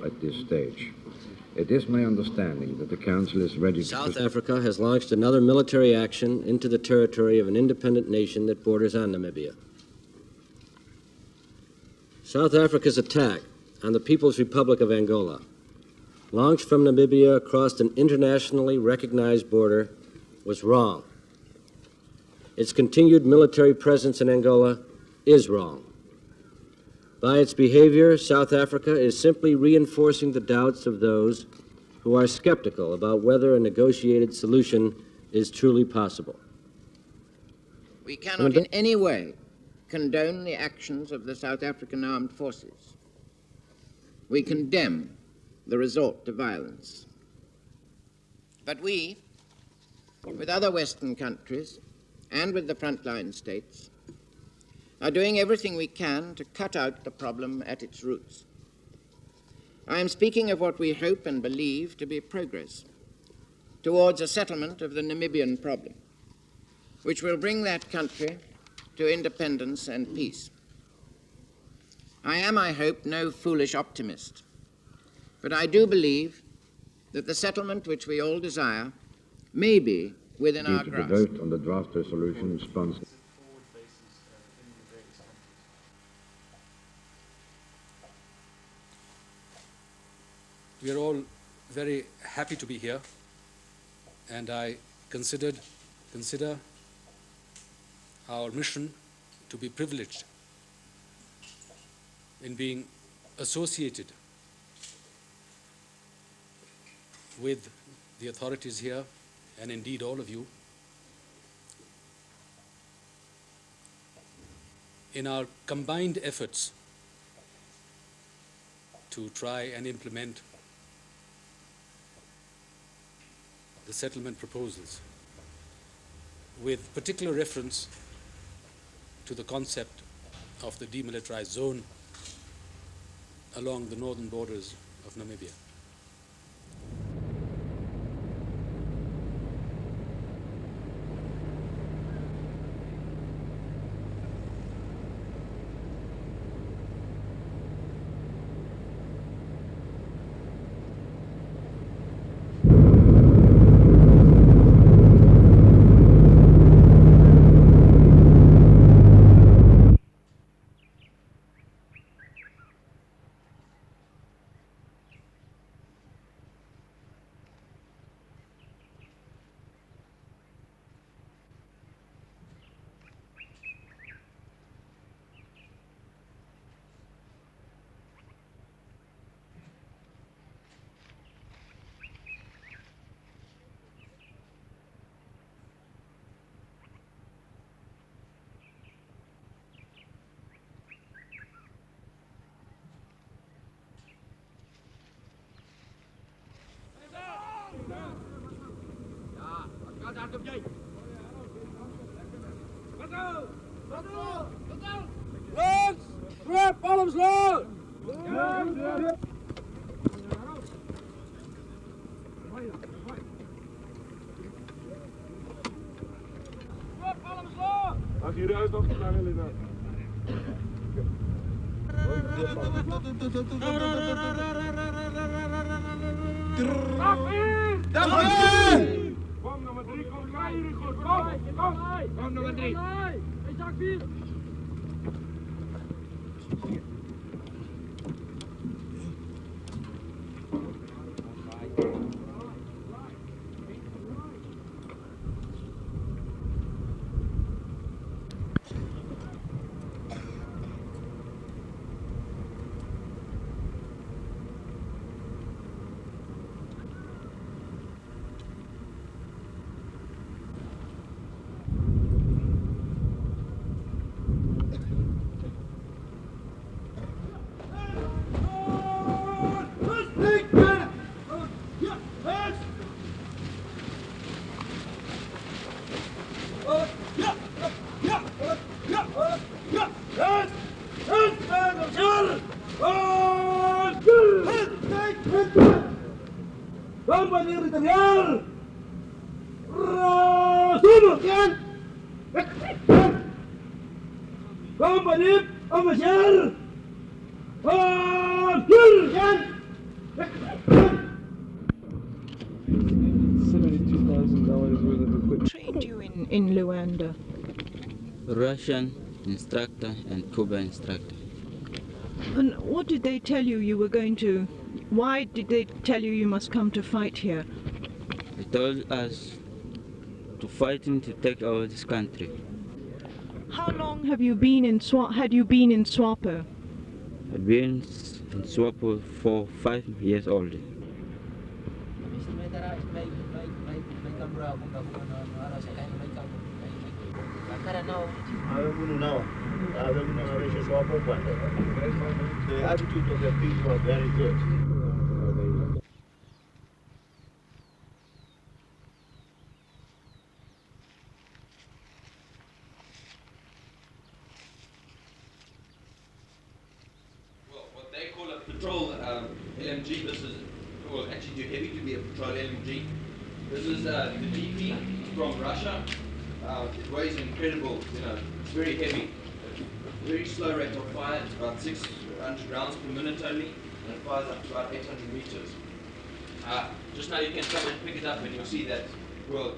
At this stage. It is my understanding that the Council is ready to... South Africa has launched another military action into the territory of an independent nation that borders on Namibia. South Africa's attack on the People's Republic of Angola, launched from Namibia across an internationally recognized border, was wrong. Its continued military presence in Angola is wrong. By its behavior, South Africa is simply reinforcing the doubts of those who are skeptical about whether a negotiated solution is truly possible. We cannot in any way condone the actions of the South African armed forces. We condemn the resort to violence. But we, with other Western countries and with the frontline states, are doing everything we can to cut out the problem at its roots. I am speaking of what we hope and believe to be progress towards a settlement of the Namibian problem, which will bring that country to independence and peace. I am, I hope, no foolish optimist, but I do believe that the settlement which we all desire may be within our grasp. The vote on the draft resolution sponsored. We are all very happy to be here, and I consider our mission to be privileged in being associated with the authorities here, and indeed all of you, in our combined efforts to try and implement the settlement proposals, with particular reference to the concept of the demilitarized zone along the northern borders of Namibia. Als jullie uit nog naar willen dan. Kom nummer 3, kom klaar jullie goed. Kom nummer 3. material. Rasul. Company official. $72,000 worth of equipment. Trained you in Luanda? Russian instructor and Cuba instructor. And what did they tell you you were going to... Why did they tell you you must come to fight here? They told us to fighting to take over this country. How long have you been in SWAPO? I've been in SWAPO for 5 years old. The attitude of the people are very good. Well, what they call a patrol LMG, this is, well, actually too heavy to be a patrol LMG. This is the DP from Russia. It weighs incredible, it's very heavy. Very slow rate of fire, it's about 600 rounds per minute only, and it fires up to about 800 meters. Just now you can come and pick it up and you'll see that, well,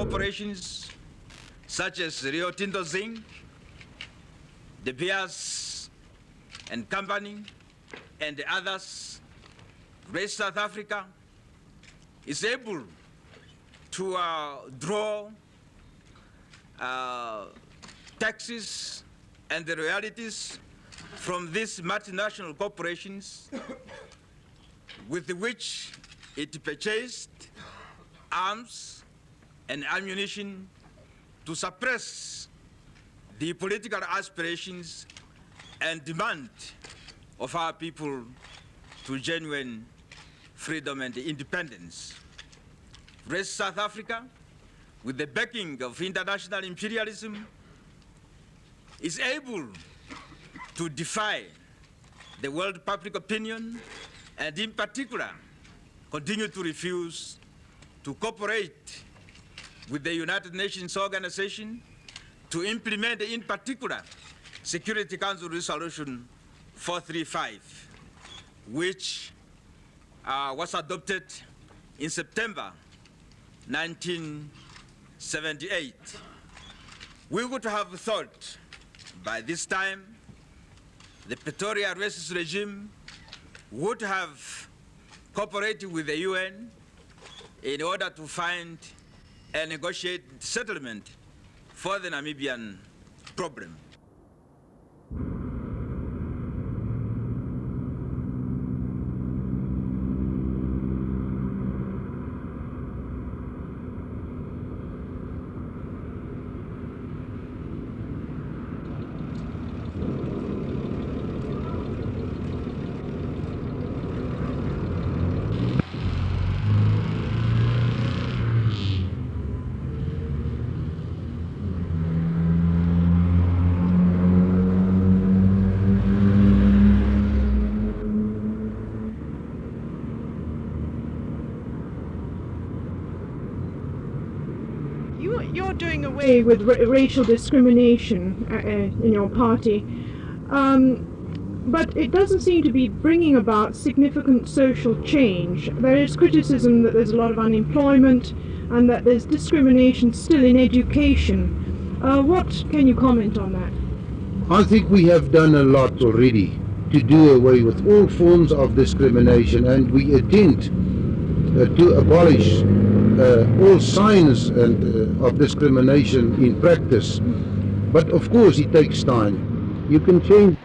corporations such as Rio Tinto Zinc, De Beers and Company, and the others, Race South Africa is able to draw taxes and the royalties from these multinational corporations with which it purchased arms and ammunition to suppress the political aspirations and demand of our people to genuine freedom and independence. Race South Africa, with the backing of international imperialism, is able to defy the world public opinion and in particular continue to refuse to cooperate with the United Nations organization to implement in particular Security Council Resolution 435, which was adopted in September 1978. We would have thought by this time the Pretoria racist regime would have cooperated with the UN in order to find and negotiate settlement for the Namibian problem. You're doing away with racial discrimination in your party, but it doesn't seem to be bringing about significant social change. There is criticism that there's a lot of unemployment and that there's discrimination still in education. What can you comment on that? I think we have done a lot already to do away with all forms of discrimination, and we intend to abolish all signs of discrimination in practice. But of course it takes time. You can change.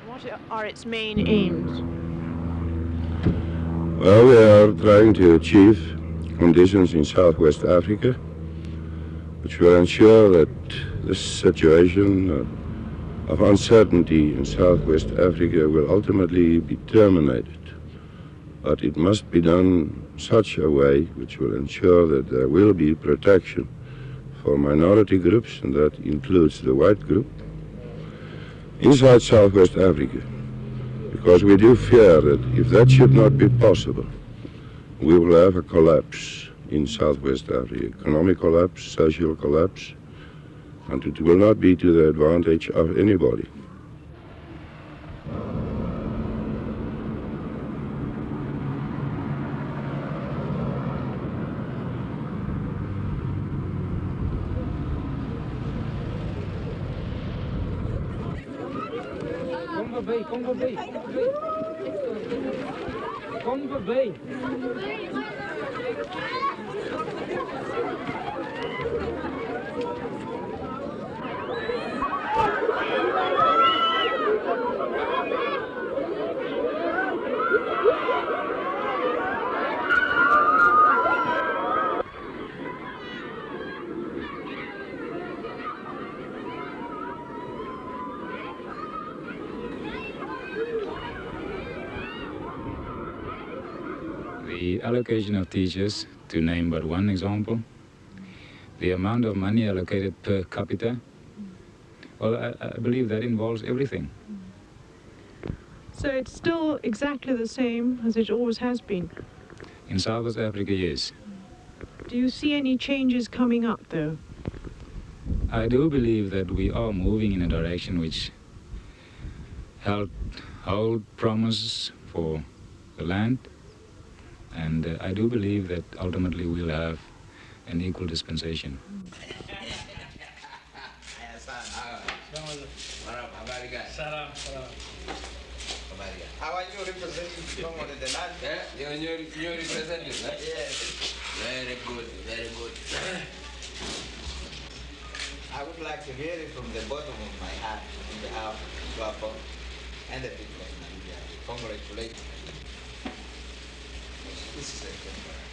What are its main aims? Well, we are trying to achieve conditions in Southwest Africa which will ensure that this situation of uncertainty in Southwest Africa will ultimately be terminated. But it must be done in such a way which will ensure that there will be protection for minority groups, and that includes the white group, inside Southwest Africa. Because we do fear that if that should not be possible, we will have a collapse in Southwest Africa, economic collapse, social collapse, and it will not be to the advantage of anybody. Kom voorbij. The allocation of teachers, to name but one example, the amount of money allocated per capita, well, I believe that involves everything. So it's still exactly the same as it always has been? In Southwest Africa, yes. Do you see any changes coming up, though? I do believe that we are moving in a direction which held promise for the land, and I do believe that ultimately we'll have an equal dispensation. How are you representing someone in the land? Yeah, you're representing, right? Yes. Very good, very good. I would like to hear it from the bottom of my heart on behalf of SWAPO and the people of Namibia. Congratulations. This is a